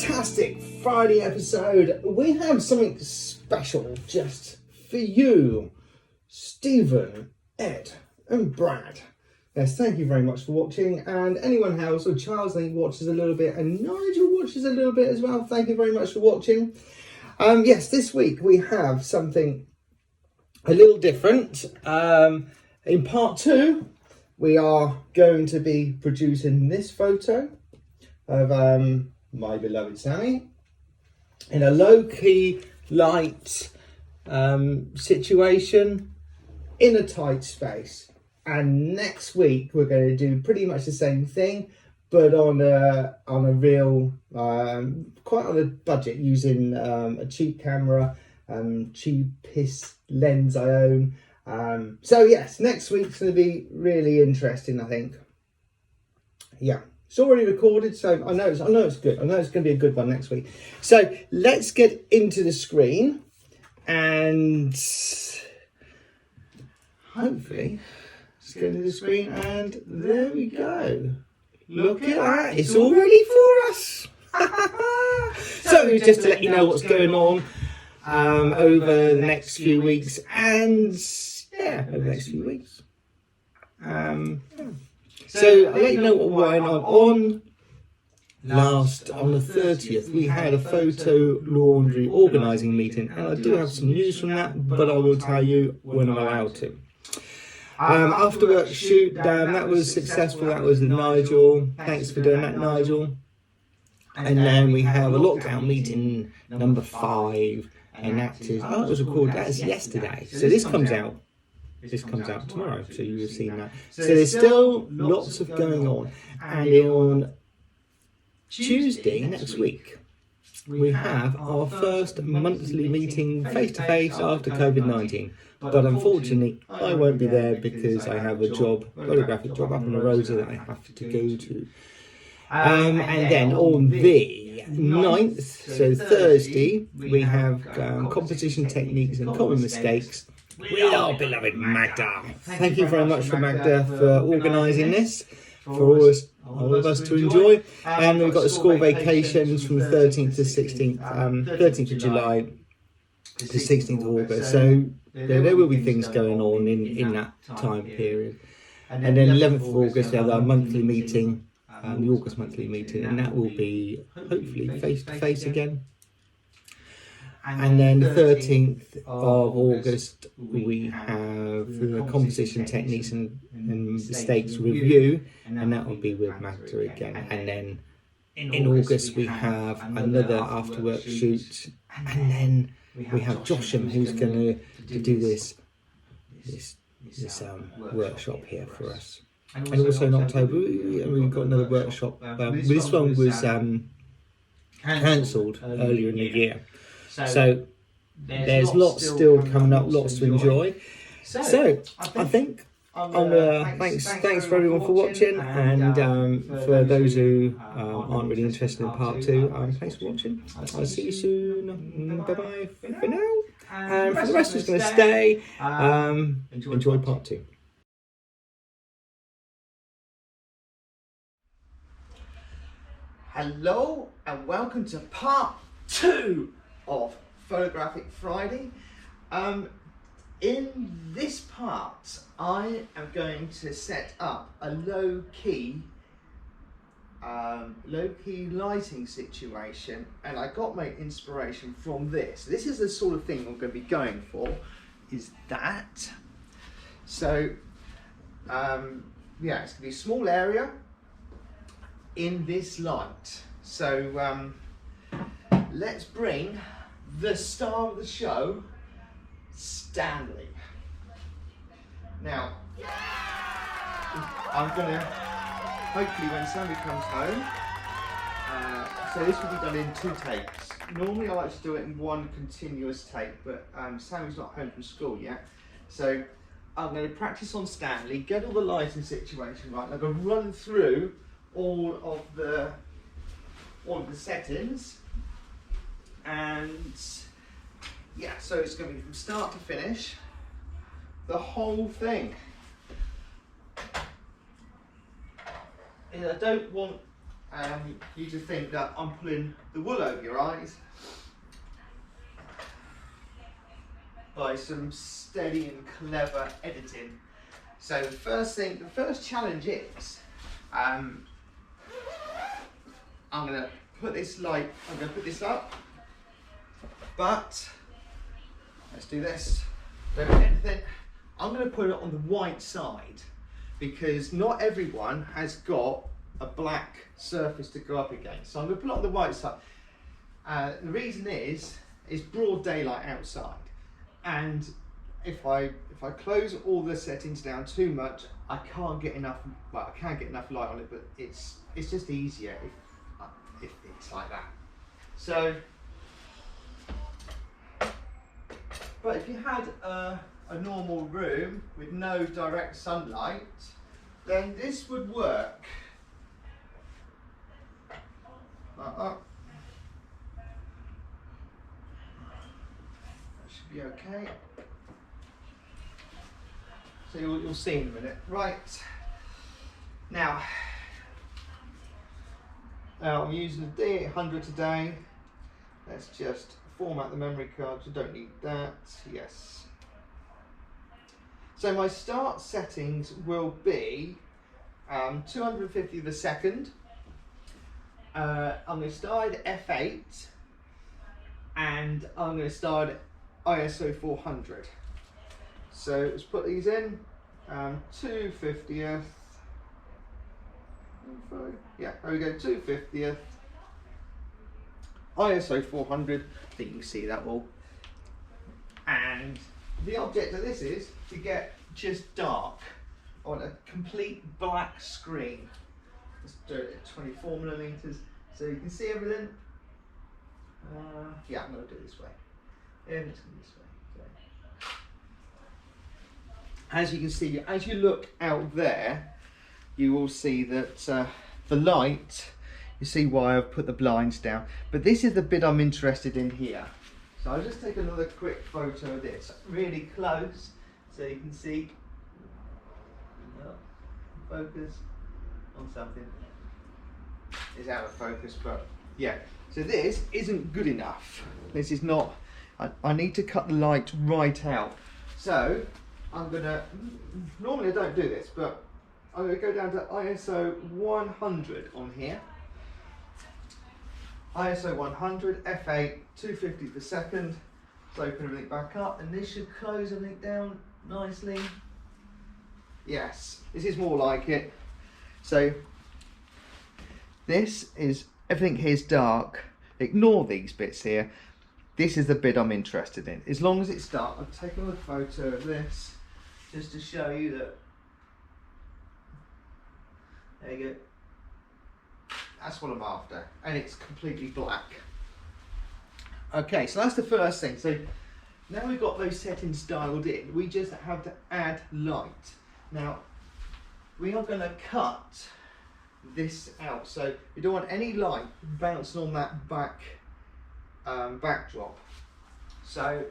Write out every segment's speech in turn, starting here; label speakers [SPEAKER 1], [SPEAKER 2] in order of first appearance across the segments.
[SPEAKER 1] fantastic Friday episode. We have something special just for you, Stephen, Ed and Brad. Yes, thank you very much for watching, and anyone else, or Charles I think watches a little bit, and Nigel watches a little bit as well. Thank you very much for watching. Yes, this week we have something a little different. In part 2, we are going to be producing this photo of my beloved Sammy in a low-key light situation in a tight space. And next week we're going to do pretty much the same thing, but on a real quite on a budget, using a cheap camera, cheapest lens I own. So yes, next week's going to be really interesting, I think. Yeah, it's already recorded, so I know it's good. I know it's going to be a good one next week. So let's get into the screen, and hopefully let's get into the screen, and there we go. Look at that, it's all ready for us. So just to let you know what's going on over the next few weeks, and yeah, over the next few weeks. So I'll let you know what went on the 30th. We had a photo laundry organising meeting, and I do have some news from that, but I will tell you when I'm allowed to. After work shoot, that was successful. That was with Nigel. Thanks for doing that, Nigel. And then we have a lockdown meeting number 5, and that was recorded. That is yesterday. So this comes out. This comes out tomorrow, so you have seen that. So there's still lots of going on. And on Tuesday next week, we have our first monthly meeting face-to-face after COVID-19. But unfortunately, I won't be there because I have a photographic job up in the Rosa that I have to go to. And then on the 9th, so Thursday, we have composition techniques and common mistakes with our beloved Magda. Thank you very much for Magda for organising this for all of us to enjoy. And we've got the school vacations from the 13th to 16th, 13th of July to 16th of August. So there will be things going on in that time period. And then 11th of August, we have our monthly meeting, the August monthly meeting, and that will be hopefully face-to-face again. And then the 13th of August, we have the composition techniques and mistakes review, and that will be with Magda again. And then in August, we have another after work shoot, and then we have Josham, who's going to do this workshop here for us. And also in October, we've got another workshop. This one was cancelled earlier in the year. So there's lots still coming up, lots to enjoy. So I think thanks for everyone for watching, and for those who aren't really interested in part 2, thanks for watching. I'll see you soon. Bye bye for now. And for the rest who's going to stay, enjoy part 2. Hello and welcome to part 2 of Photographic Friday. In this part, I am going to set up a low-key lighting situation, and I got my inspiration from this. This is the sort of thing I'm going to be going for, is that. So, yeah, it's going to be a small area in this light. So, let's bring the star of the show, Stanley. Now, I'm gonna, hopefully when Stanley comes home, so this will be done in 2 takes. Normally I like to do it in 1 continuous take, but Stanley's not home from school yet. So I'm going to practice on Stanley, get all the lighting situation right, and I'm going to run through all of the settings. And yeah, so it's going to be from start to finish, the whole thing. And I don't want you to think that I'm pulling the wool over your eyes by some steady and clever editing. So the first challenge is, I'm going to put this up, but let's do this. Don't do anything. I'm going to put it on the white side because not everyone has got a black surface to go up against. So I'm going to put it on the white side. The reason is it's broad daylight outside, and if I close all the settings down too much, I can't get enough. Well, I can get enough light on it, but it's just easier if it's like that. So, but if you had a normal room with no direct sunlight, then this would work. That should be okay. So you'll see in a minute. Right, now I'm using the D800 today. Let's just format the memory cards. You don't need that. Yes. So my start settings will be 250 of a second. I'm going to start at f8, and I'm going to start at ISO 400. So let's put these in. 250th. Yeah, there we go. 250th. ISO 400. I think you can see that all. And the object of this is to get just dark on a complete black screen. Let's do it at 24mm so you can see everything. Yeah, I'm going to do it this way. And it's going to be this way. As you can see, as you look out there, you will see that the light, you see why I've put the blinds down. But this is the bit I'm interested in here. So I'll just take another quick photo of this, really close, so you can see. Focus on something. It's out of focus, but yeah. So this isn't good enough. This is not. I need to cut the light right out. So I'm gonna. Normally I don't do this, but I'm gonna go down to ISO 100 on here. ISO 100, f8, 250 per second. Let's open everything back up, and this should close everything down nicely. Yes, this is more like it. So this is, everything here is dark. Ignore these bits here. This is the bit I'm interested in. As long as it's dark, I've taken a photo of this just to show you that. There you go. That's what I'm after, and it's completely black. Okay, so that's the first thing. So now we've got those settings dialed in, we just have to add light. Now, we are going to cut this out, so we don't want any light bouncing on that backdrop. So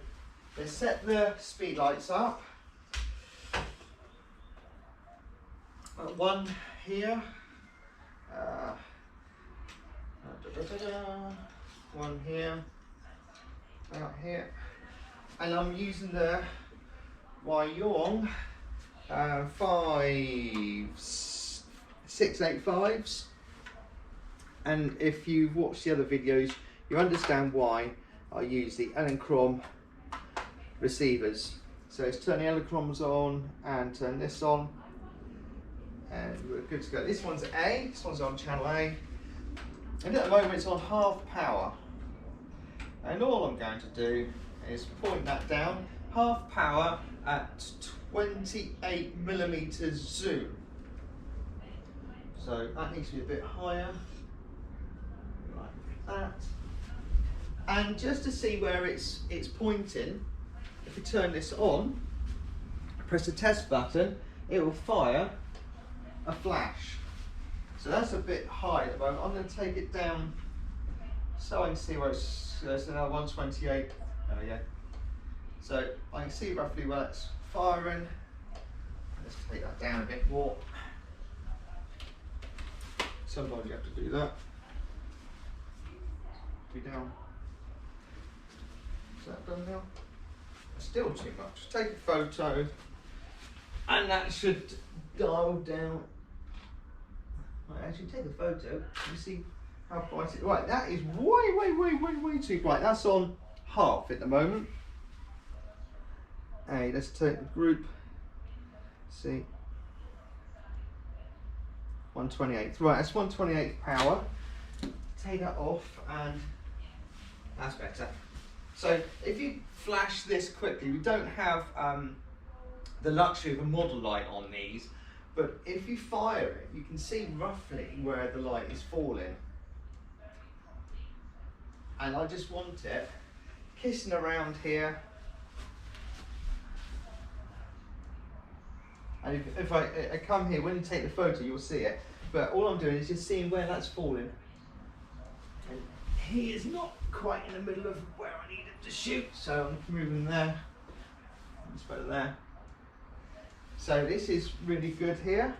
[SPEAKER 1] let's set the speed lights up. One here, one here, out here, and I'm using the Wyong 685s, and if you've watched the other videos you understand why I use the Electron receivers. So it's turn the Electrons on and turn this on, and we're good to go. This one's A, this one's on channel A, and at the moment it's on half power, and all I'm going to do is point that down, half power at 28mm zoom. So that needs to be a bit higher, like that. And just to see where it's pointing, if we turn this on, press the test button, it will fire a flash. So that's a bit high at the moment. I'm going to take it down so I can see where it's now 128. There we go. So I can see roughly where it's firing. Let's take that down a bit more. sometimes you have to do that. Be down. Is that done now? Still too much. Take a photo, and that should dial down. Right, actually take a photo. You see how bright it is. Right, that is way too bright. That's on half at the moment. Hey, let's take the group. See, 1/28. Right, that's 1/28 power. Take that off, and that's better. So if you flash this quickly, we don't have the luxury of a model light on these, but if you fire it, you can see roughly where the light is falling. And I just want it kissing around here. And if I come here, when you take the photo, you'll see it. But all I'm doing is just seeing where that's falling. And he is not quite in the middle of where I need him to shoot, so I'm moving there. It's better there. So this is really good here.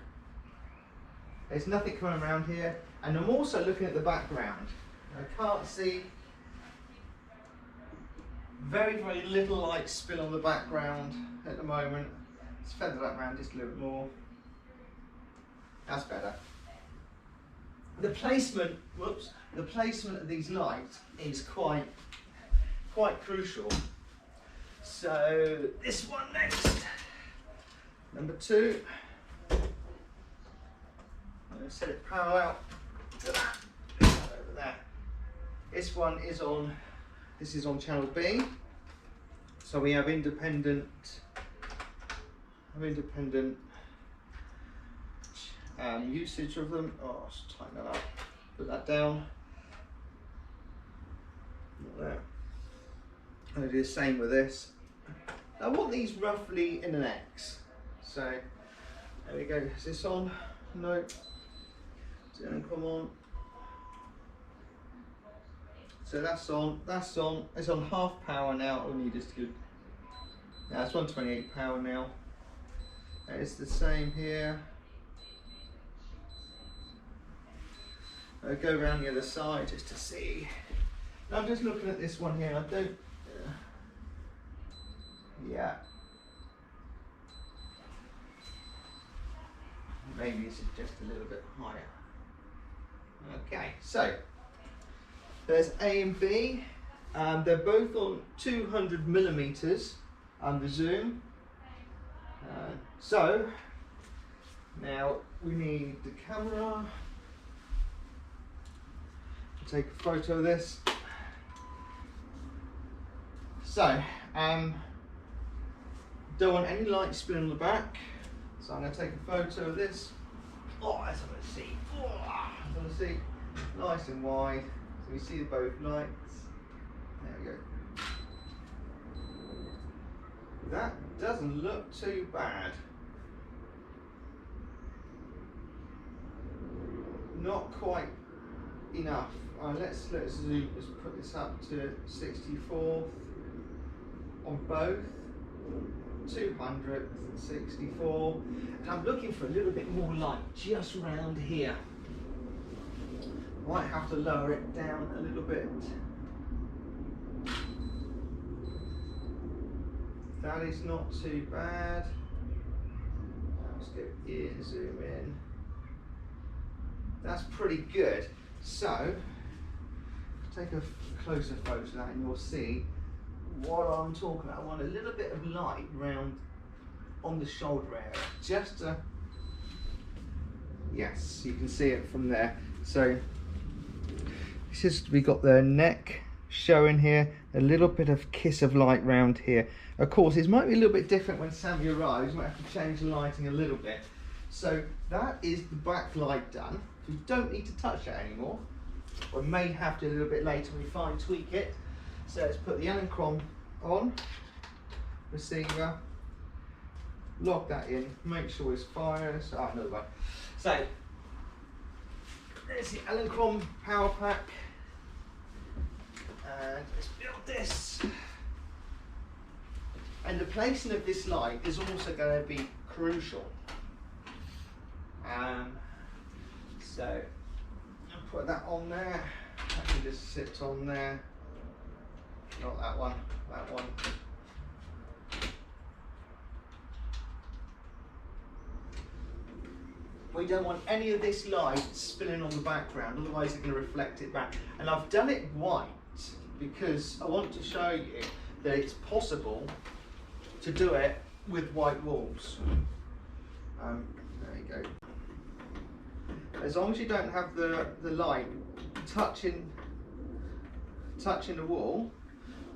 [SPEAKER 1] There's nothing coming around here. And I'm also looking at the background. I can't see very little light spill on the background at the moment. Let's feather that around just a little bit more. That's better. The placement, the placement of these lights is quite crucial. So this one next, number 2. I'm going to set it parallel to that over there. This one is on. This is on channel B. So we have independent usage of them. Oh, let's tighten that up. Put that down. Not there. I'm going to do the same with this. I want these roughly in an X. So there we go. Is this on? No. It's going to come on. So that's on. That's on. It's on half power now. All we need is to. Now it's 1/28 power now. And it's the same here. I'll go around the other side just to see. Now I'm just looking at this one here. I don't. Yeah. Maybe it's just a little bit higher. Okay, so there's A and B. They're both on 200mm the zoom. So now we need the camera. Take a photo of this. So don't want any light spilling on the back. So I'm going to take a photo of this. Oh, that's what I see. Oh, that's what I see. Nice and wide. So we see both lights. There we go. That doesn't look too bad. Not quite enough. Let's zoom. Let's put this up to 64 on both. 264, and I'm looking for a little bit more light just around here. Might have to lower it down a little bit. That is not too bad. Let's go here, zoom in. That's pretty good. So take a closer photo of that and you'll see what I'm talking about. I want a little bit of light round on the shoulder area, just to, yes, you can see it from there. So this is, we got the neck showing here, a little bit of kiss of light round here. Of course, it might be a little bit different when Sammy arrives. You might have to change the lighting a little bit. So that is the backlight done. We don't need to touch that anymore. We may have to a little bit later when we fine tweak it. So let's put the Allen Crom on, receiver, lock that in, make sure it's fired. Oh, another one. So there's the Allen Crom power pack, and let's build this. And the placing of this light is also going to be crucial. So put that on there. That can just sit on there. Not that one, that one. We don't want any of this light spilling on the background, otherwise it's going to reflect it back. And I've done it white because I want to show you that it's possible to do it with white walls. There you go. As long as you don't have the light touching the wall,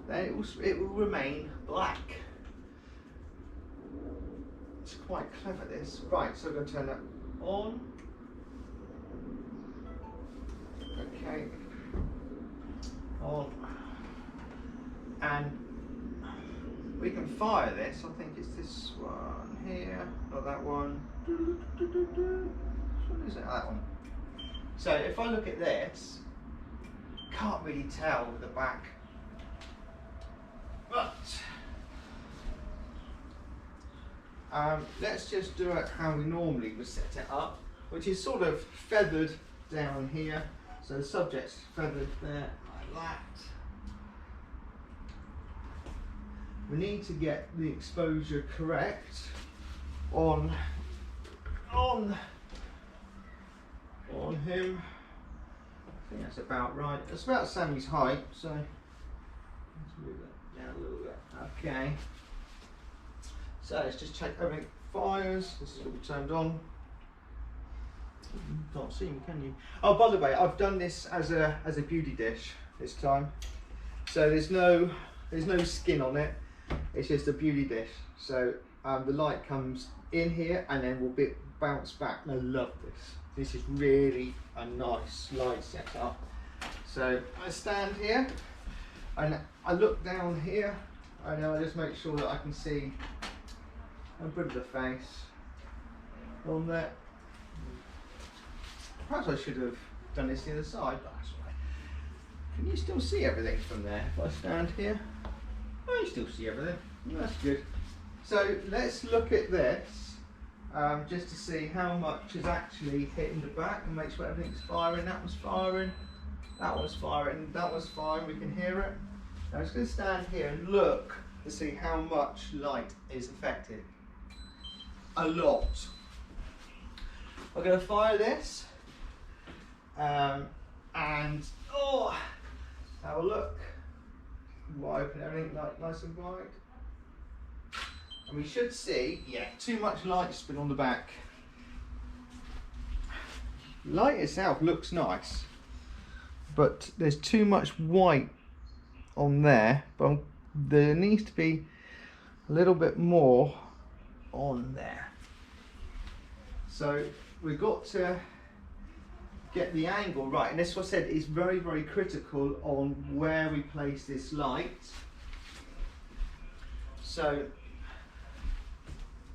[SPEAKER 1] then it will remain black. It's quite clever, this. Right, so I'm going to turn that on. Okay. On. And we can fire this. I think it's this one here, not that one. Which one is it? That one. So if I look at this, can't really tell with the back. But let's just do it how we normally would set it up, which is sort of feathered down here. So the subject's feathered there like that. We need to get the exposure correct on him. I think that's about right. It's about Sammy's height, so let's move that down a little bit. Okay. So let's just check everything fires. This is what we turned on. You can't see me, can you? Oh, by the way, I've done this as a beauty dish this time. So there's no skin on it. It's just a beauty dish. So the light comes in here and then will bounce back. And I love this. This is really a nice light setup. So I stand here and I look down here and I just make sure that I can see a bit of the face on there. Perhaps I should have done this the other side, but that's all right. Can you still see everything from there if I stand here? Oh, you still see everything. That's good. So let's look at this just to see how much is actually hitting the back and make sure everything's firing. That one's firing, that one's firing, that one's firing. We can hear it. Now I'm just going to stand here and look to see how much light is affected. A lot. I'm going to fire this and have a look. We'll open everything nice and wide. And we should see, yeah, too much light spin on the back. Light itself looks nice, but there's too much white on there, but there needs to be a little bit more on there. So we've got to get the angle right, and this, what I said, is very, very critical on where we place this light. So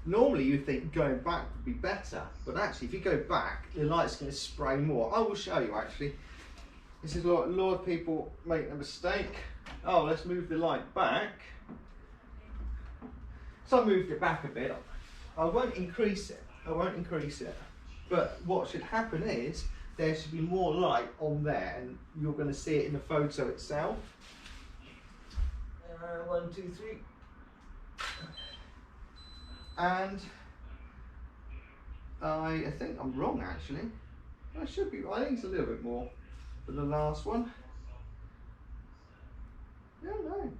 [SPEAKER 1] normally you think going back would be better, but actually if you go back, the light's going to spray more. I will show you actually. This is a lot of people make a mistake. Oh, let's move the light back. So I moved it back a bit. I won't increase it. But what should happen is there should be more light on there, and you're going to see it in the photo itself. 1, 2, 3. And I think I'm wrong actually. I should be. I think it's a little bit more for the last one. Yeah, no.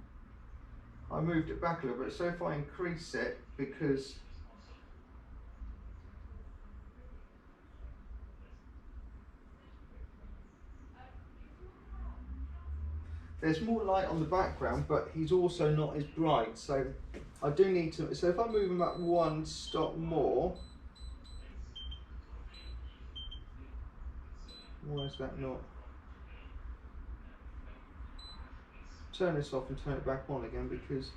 [SPEAKER 1] I moved it back a little bit. So if I increase it, because there's more light on the background, but he's also not as bright. So I do need to. So if I move him up one stop more. Why is that not? Turn this off and turn it back on again, because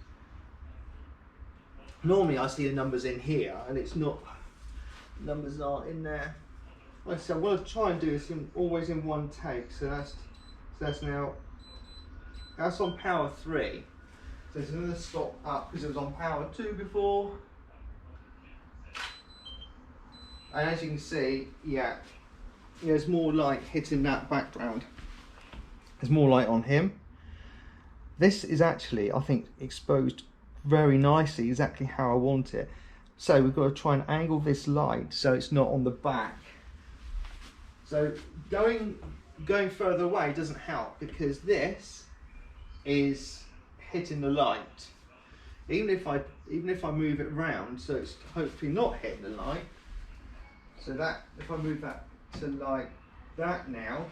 [SPEAKER 1] normally I see the numbers in here and it's not, numbers aren't in there. Like I said, what I'll try and do is always in one take. So that's now, that's on power 3. So it's another stop up because it was on power 2 before. And as you can see, yeah, there's more light hitting that background. There's more light on him. This is actually, I think, exposed very nicely, exactly how I want it. So we've got to try and angle this light so it's not on the back. So going further away doesn't help, because this is hitting the light. Even if I move it round so it's hopefully not hitting the light. So that, if I move that to like that now,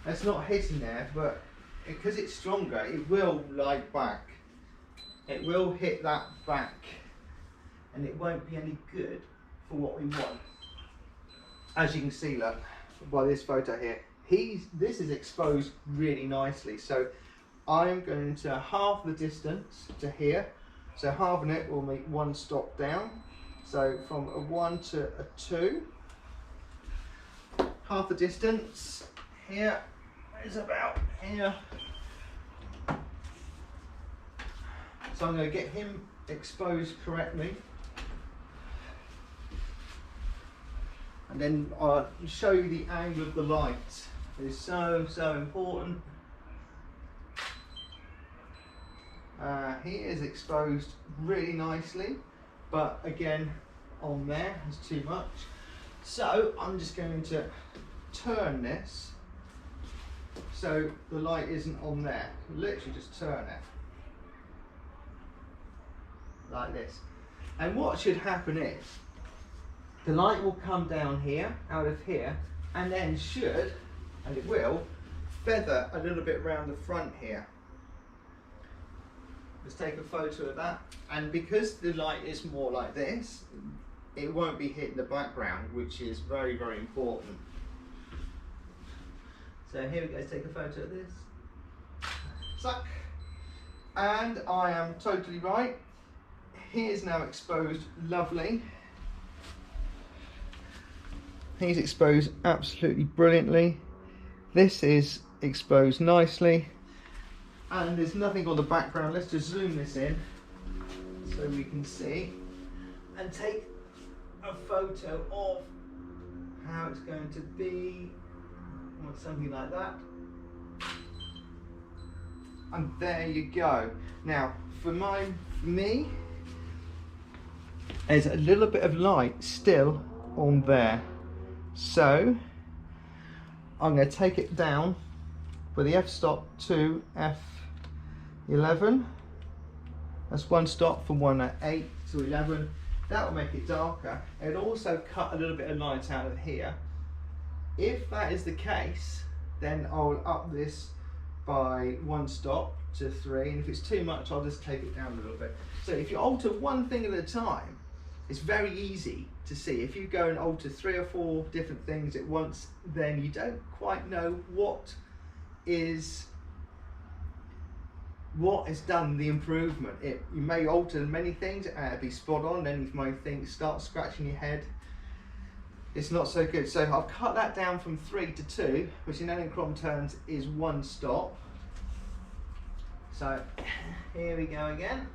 [SPEAKER 1] that's not hitting there, but because it's stronger, it will light back. It will hit that back, and it won't be any good for what we want. As you can see, look, by this photo here, this is exposed really nicely. So I'm going to halve the distance to here. So halving it will make one stop down. So from a 1 to a 2. Half the distance here is about here. So I'm going to get him exposed correctly. And then I'll show you the angle of the light. It is so important. He is exposed really nicely, but again, on there is too much. So I'm just going to turn this so the light isn't on there. Literally just turn it like this. And what should happen is the light will come down here, out of here, and then should, and it will, feather a little bit around the front here. Let's take a photo of that. And because the light is more like this, it won't be hitting the background, which is very important. So here we go, let's take a photo of this. Suck. And I am totally right. He is now exposed lovely. He's exposed absolutely brilliantly. This is exposed nicely. And there's nothing on the background. Let's just zoom this in so we can see and take a photo of how it's going to be, or something like that. And there you go. Now for me, there's a little bit of light still on there. So I'm going to take it down with the f-stop to f11. That's one stop from 1 to 11. That will make it darker. It'll also cut a little bit of light out of here. If that is the case, then I'll up this by 1 stop to 3, and if it's too much, I'll just take it down a little bit. So if you alter one thing at a time, it's very easy to see. If you go and alter 3 or 4 different things at once, then you don't quite know what has done the improvement. You may alter many things and it'll be spot on, then you might start scratching your head. It's not so good. So I've cut that down from 3 to 2, which in Elinchrom terms is 1 stop. So here we go again.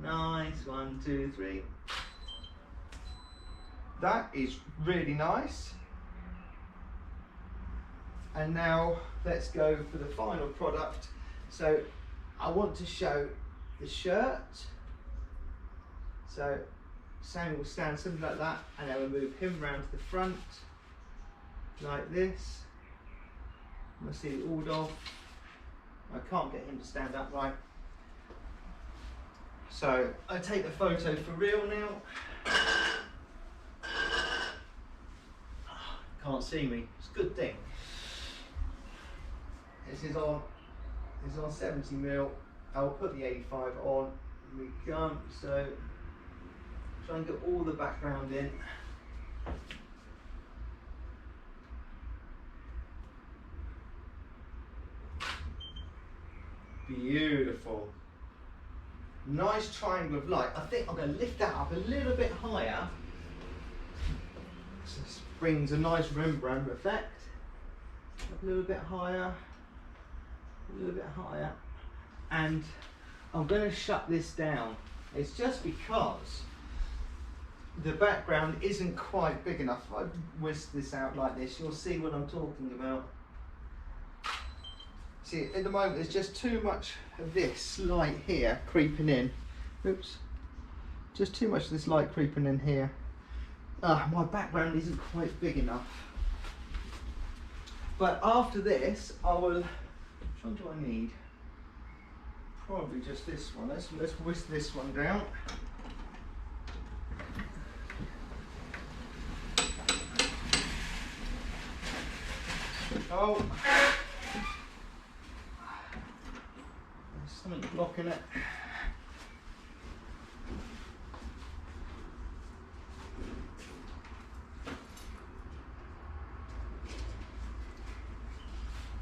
[SPEAKER 1] Nice, 1, 2, 3. That is really nice. And now let's go for the final product. So I want to show the shirt. So Sam will stand something like that, and then we'll move him around to the front like this. We'll see it all off. I can't get him to stand upright. So I take the photo for real now. Can't see me. It's a good thing. This is on 70mm. I'll put the 85 on. Here we come. So try and get all the background in. Beautiful. Nice triangle of light. I think I'm going to lift that up a little bit higher. So this brings a nice Rembrandt effect. A little bit higher. A little bit higher. And I'm going to shut this down. It's just because the background isn't quite big enough. If I whisk this out like this, you'll see what I'm talking about. See, at the moment there's just too much of this light here creeping in. Oops. Just too much of this light creeping in here. My background isn't quite big enough. But after this, I will, which one do I need? Probably just this one. Let's whisk this one down. Oh, there's something blocking it.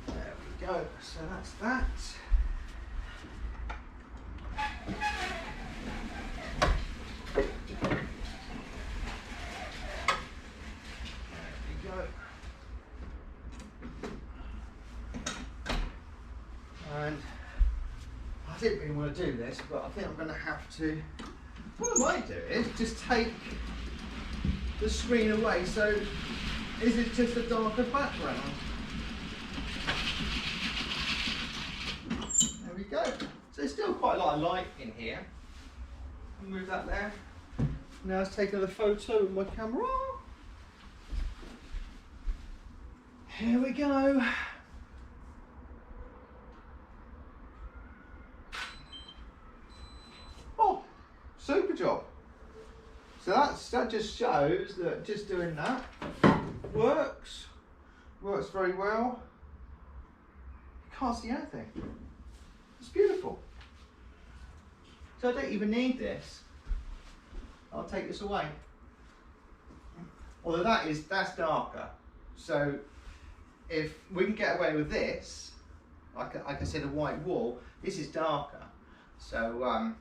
[SPEAKER 1] There we go. So that's that. And I didn't really want to do this, but I think I'm going to have to. What I might do is just take the screen away. So, is it just a darker background? There we go. So there's still quite a lot of light in here. I'll move that there. Now let's take another photo with my camera. Here we go. Super job. So that just shows that just doing that works very well. You can't see anything. It's beautiful. So I don't even need this. I'll take this away. Although that's darker. So if we can get away with this, like I said, a white wall, this is darker. So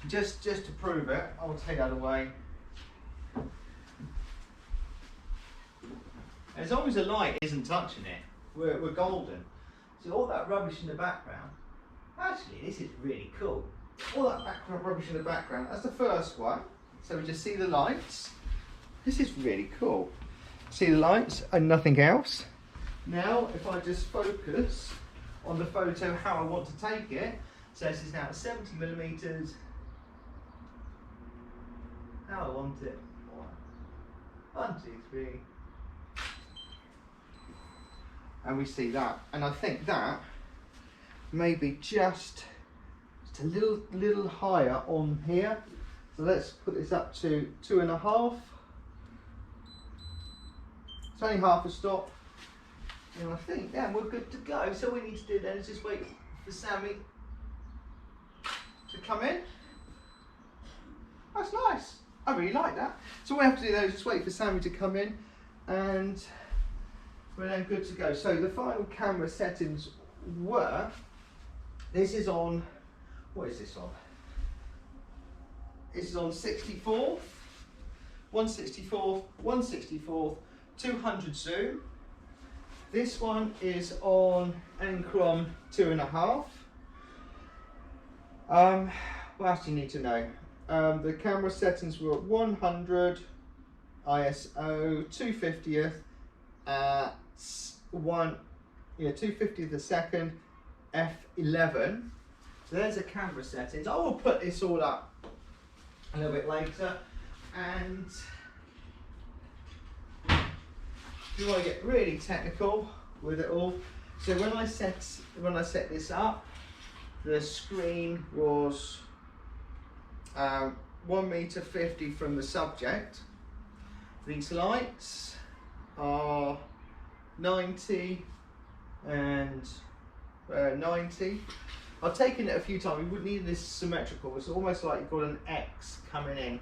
[SPEAKER 1] just to prove it, I'll take that away. As long as the light isn't touching it, we're golden. So all that rubbish in the background, actually this is really cool. All that background rubbish in the background, that's the first one. So we just see the lights. This is really cool. See the lights and nothing else. Now if I just focus on the photo how I want to take it, so this is now 70mm. How I want it. 1, 2, 3. And we see that. And I think that maybe just a little higher on here. So let's put this up to 2.5. It's only half a stop. And I think then we're good to go. So all we need to do then is just wait for Sammy to come in. That's nice. I really like that. So all we have to do then is just wait for Sammy to come in and we're then good to go. So the final camera settings were, this is on, what is this on? This is on 64th, 164th, 164th, 200 zoom. This one is on Encrom 2.5. What else do you need to know? The camera settings were at 100 ISO, 250th at 250th a second, f11. So there's the camera settings. I will put this all up a little bit later, and if you want to get really technical with it all, so when I set this up, the screen was 1.50 meters from the subject. These lights are 90 and 90. I've taken it a few times. We wouldn't need this symmetrical. It's almost like you've got an X coming in.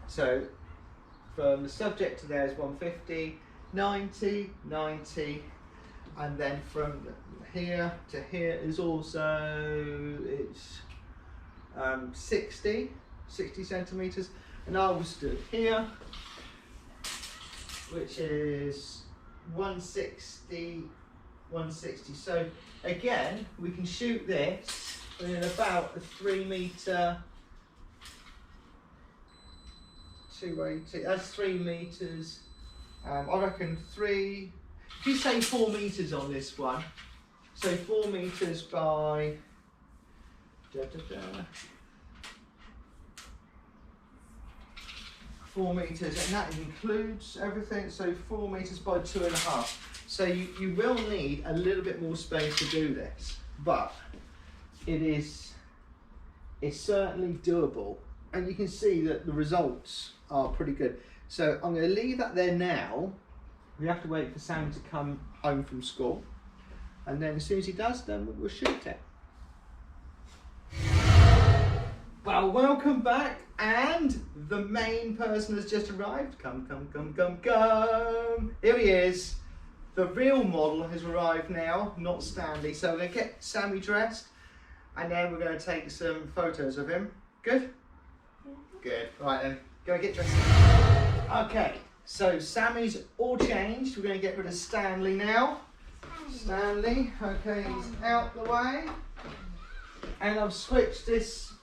[SPEAKER 1] So from the subject to there is 150, 90, 90, and then from here to here is also, it's 60 centimeters, and I was stood here, which is 160. So again, we can shoot this in about a 3 meter 280. That's 3 meters. I reckon 3. If you say 4 meters on this one, so 4 meters by. 4 meters, and that includes everything. So 4 meters by 2.5. So you will need a little bit more space to do this, but it's certainly doable, and you can see that the results are pretty good. So I'm going to leave that there now. We have to wait for Sam to come home from school, and then as soon as he does, then we'll shoot it. Well, welcome back, and the main person has just arrived. Come. Here he is. The real model has arrived now, not Stanley. So we're going to get Sammy dressed, and then we're going to take some photos of him. Good? Good. Right then, go get dressed. Okay, so Sammy's all changed. We're going to get rid of Stanley now. Stanley, okay, he's out the way. And I've switched this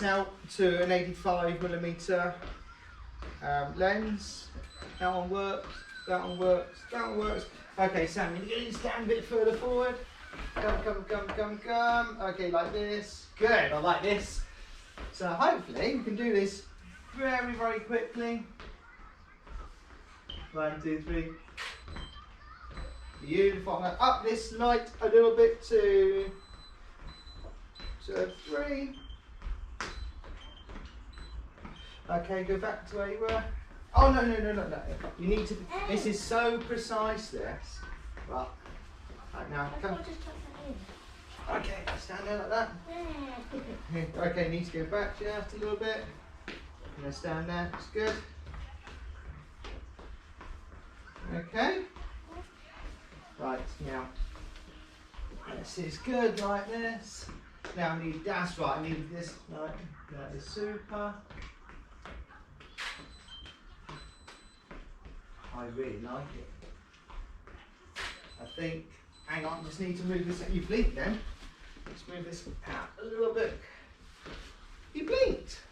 [SPEAKER 1] out to an 85mm lens. That one works. That one works. That one works. Okay, Sam, you're going to stand a bit further forward. Come. Okay, like this. Good, I like this. So hopefully we can do this very, very quickly. 1, 2, 3. Beautiful. I'm going to up this light a little bit to 3. Okay, go back to where you were. Oh, no. You need to, this is so precise, this. Right now, come. Okay, stand there like that. Okay, need to go back just a little bit. I'm going to stand there, it's good. Okay. Right, now. This is good, like this. Now I need, that's right, I need this, like, that is super. I really like it. I think, hang on, just need to move this, you blinked then. Let's move this out a little bit. You blinked.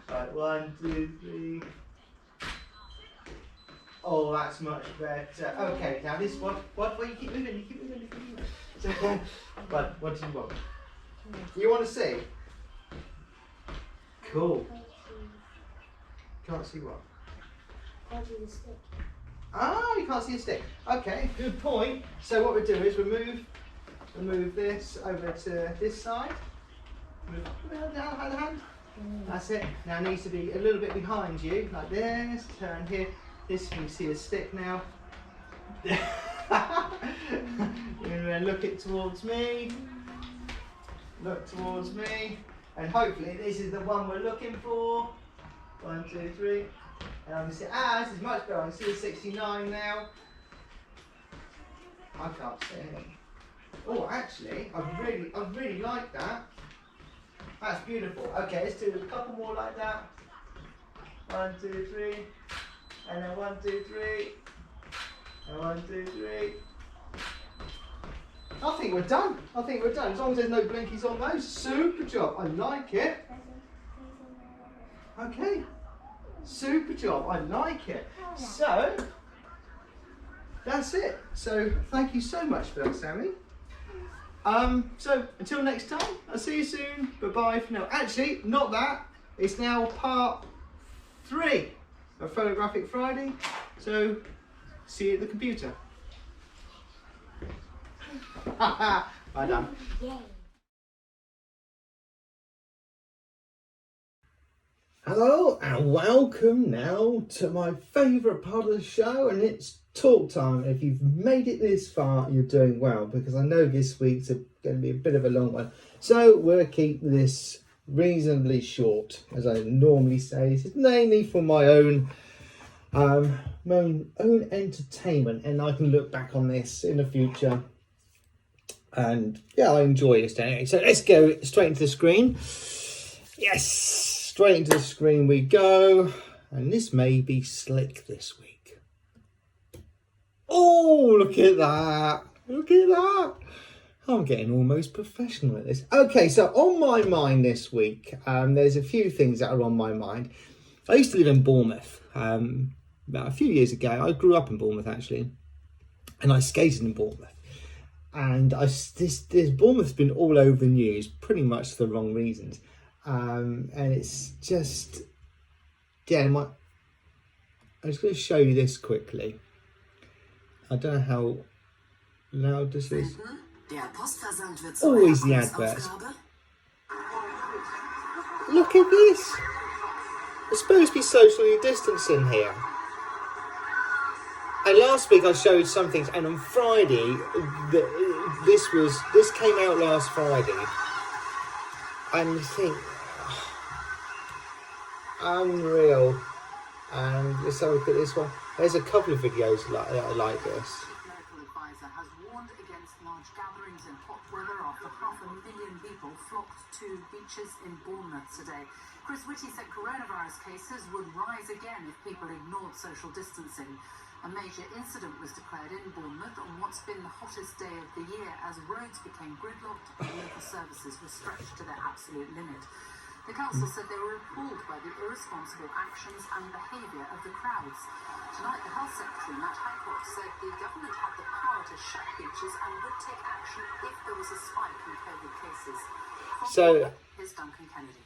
[SPEAKER 1] Right, 1, 2, 3. Oh, that's much better. Okay, now this one, what you keep moving, you keep moving. So, right, what do you want? You want to see? Cool. Can't see what?
[SPEAKER 2] Can't see the stick.
[SPEAKER 1] Ah, you can't see a stick. Okay, good point. So what we do is we move this over to this side. Move down the hand. That's it. Now it needs to be a little bit behind you, like this. Turn here. This you can see a stick now. And then look it towards me. Look towards me. And hopefully this is the one we're looking for. 1, 2, 3. And I can see, this is much better. I can see a 69 now. I can't see it. Oh, actually, I really like that. That's beautiful. Okay, let's do a couple more like that. 1, 2, 3. And then 1, 2, 3. And 1, 2, 3. I think we're done. As long as there's no blinkies on those. Super job. I like it. Okay. Super job. I like it. So, that's it. So, thank you so much for that, Sammy. So, until next time, I'll see you soon. Bye-bye for now. Actually, not that. It's now part 3 of Photographic Friday. So, see you at the computer. Bye done. Hello and welcome now to my favourite part of the show, and it's talk time. If you've made it this far, you're doing well, because I know this week's going to be a bit of a long one. So we'll keep this reasonably short, as I normally say. This is mainly for my own entertainment, and I can look back on this in the future. And yeah, I enjoy this anyway. So let's go straight into the screen. Yes, straight into the screen we go. And this may be slick this week. Oh, look at that. Look at that. I'm getting almost professional at this. Okay, so on my mind this week, there's a few things that are on my mind. I used to live in Bournemouth about a few years ago. I grew up in Bournemouth actually, and I skated in Bournemouth. And this Bournemouth's been all over the news, pretty much for the wrong reasons. And it's just, yeah, I'm just going to show you this quickly. I don't know how loud this is. Always the adverts. Look at this. It's supposed to be socially distancing here. And last week I showed some things, and on Friday, this came out last Friday, and you think, unreal. And let's have a look at this one. There's a couple of videos like this.
[SPEAKER 3] Medical advisor has warned against large gatherings in hot weather after 500,000 people flocked to beaches in Bournemouth today. Chris Whitty said coronavirus cases would rise again if people ignored social distancing. A major incident was declared in Bournemouth on what's been the hottest day of the year as roads became gridlocked and local services were stretched to their absolute limit. The council said they were appalled by the irresponsible actions and behaviour of the crowds. Tonight, the Health Secretary, Matt Hancock, said the government had the power to shut beaches and would take action if there was a spike in COVID cases.
[SPEAKER 1] So,
[SPEAKER 3] here's Duncan Kennedy.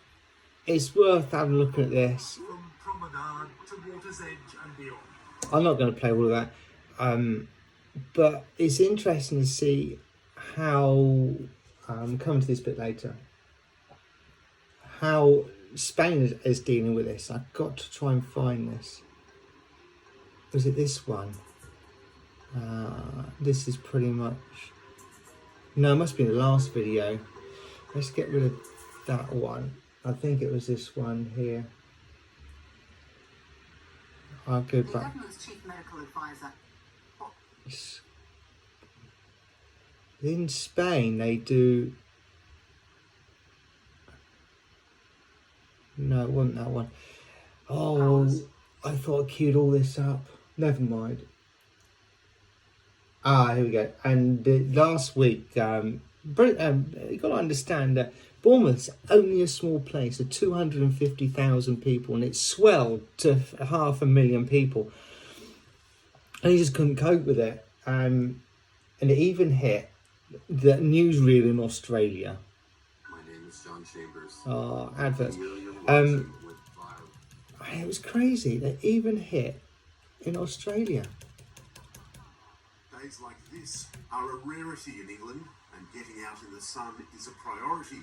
[SPEAKER 1] It's worth having a look at this.
[SPEAKER 4] From Promenade to Water's Edge and beyond.
[SPEAKER 1] I'm not going to play all of that, but it's interesting to see how, coming to this bit later, how Spain is dealing with this. I've got to try and find this. Was it this one? This is pretty much... No, it must be the last video. Let's get rid of that one. I think it was this one here. I'll go back.
[SPEAKER 3] The government's chief medical advisor.
[SPEAKER 1] In Spain, they do... No, it wasn't that one. Oh, I thought I queued all this up. Never mind. Here we go. And last week, you've got to understand that Bournemouth's only a small place of 250,000 people, and it swelled to 500,000 people. And he just couldn't cope with it. And it even hit the newsreel in Australia.
[SPEAKER 5] My name is John Chambers.
[SPEAKER 1] Oh, adverts. It was crazy. They even hit in Australia.
[SPEAKER 6] Days like this are a rarity in England, and getting out in the sun is a priority.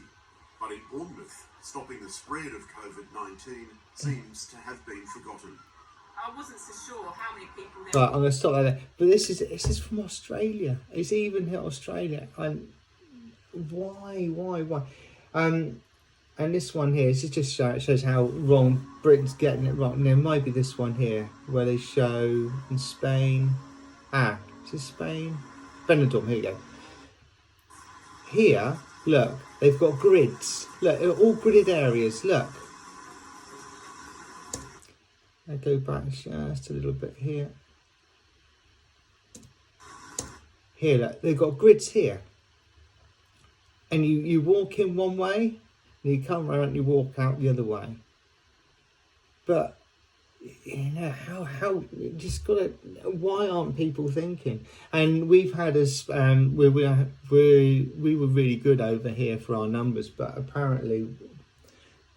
[SPEAKER 6] But in Bournemouth, stopping the spread of COVID-19 seems to have been forgotten.
[SPEAKER 7] I wasn't so sure how many people
[SPEAKER 1] Right, I'm going to stop there. But this is from Australia. It's even hit Australia. And why? And this one here, this just shows how wrong Britain's getting it wrong. And there might be this one here where they show in Spain. Is this Spain? Benidorm, here you go. Here, look, they've got grids. Look, all gridded areas, look. I go back just a little bit here. Here, look, they've got grids here. And you walk in one way, and you come around and you walk out the other way. But, you know, how just got to, why aren't people thinking? And we've had us, we were really good over here for our numbers, but apparently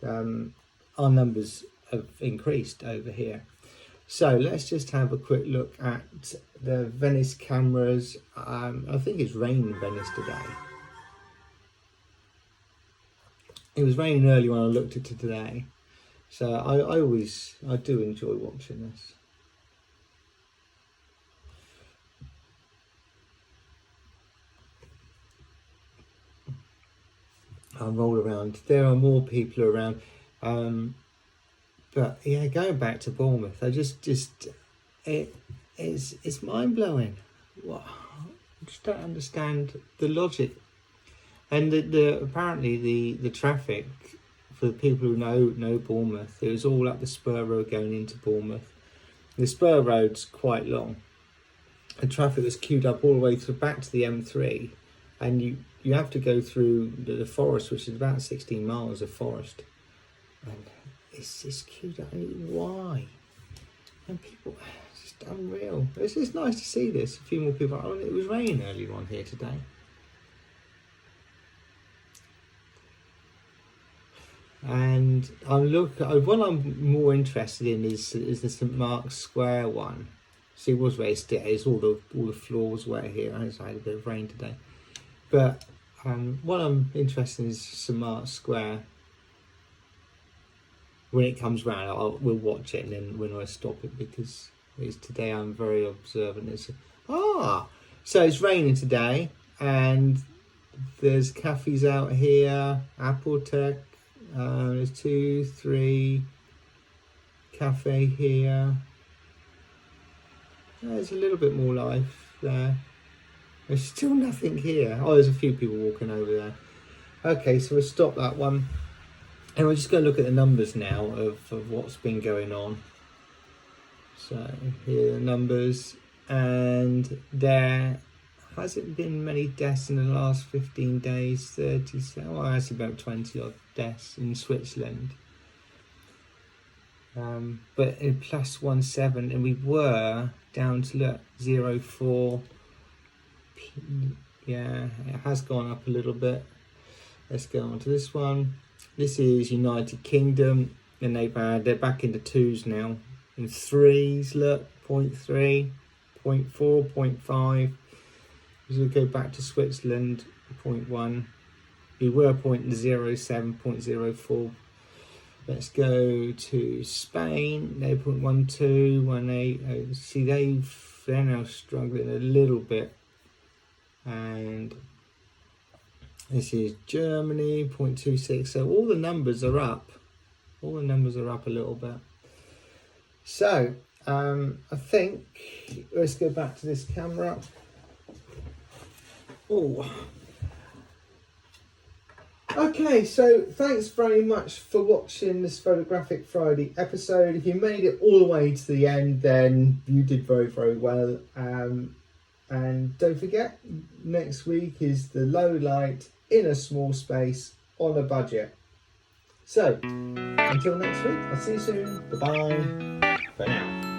[SPEAKER 1] our numbers have increased over here. So let's just have a quick look at the Venice cameras. I think it's raining in Venice today. It was raining early when I looked at it today. So I do enjoy watching this. I'll roll around. There are more people around. But yeah, going back to Bournemouth, it's mind blowing. I just don't understand the logic. And apparently the traffic, for the people who know Bournemouth, it was all up the spur road going into Bournemouth. The spur road's quite long. The traffic was queued up all the way back to the M3, and you have to go through the forest, which is about 16 miles of forest, and it's just cute. I mean, why? And people, it's just unreal. It's just nice to see this. A few more people. Oh, it was raining earlier on here today. And what I'm more interested in is the St Mark's Square one. See, it was very still. It's all the floors wet here. I had a bit of rain today. But what I'm interested in is St Mark's Square. When it comes round, we'll watch it, and then when I stop it, because today I'm very observant. So it's raining today, and there's cafes out here. Apple Tech. There's 2, 3 cafe here. There's a little bit more life there. There's still nothing here. Oh, there's a few people walking over there. Okay, so we'll stop that one. And we're just going to look at the numbers now of what's been going on. So here are the numbers. And there hasn't been many deaths in the last 15 days. 37, well, actually about 20 odd deaths in Switzerland. But in +17, and we were down to look 0.4. Yeah, it has gone up a little bit. Let's go on to this one. This is United Kingdom, and they're back into 2s now. In 3s, look, 0.3, 0.4, 0.5. As we go back to Switzerland, 0.1. We were 0.07, 0.04. Let's go to Spain. They're 0.12, 1.8. See, they're now struggling a little bit. And this is Germany, 0.26. So all the numbers are up. All the numbers are up a little bit. So I think let's go back to this camera. Oh. Okay, so thanks very much for watching this Photographic Friday episode. If you made it all the way to the end, then you did very, very well. And don't forget, next week is the low light in a small space on a budget. So, until next week, I'll see you soon. Bye-bye for now.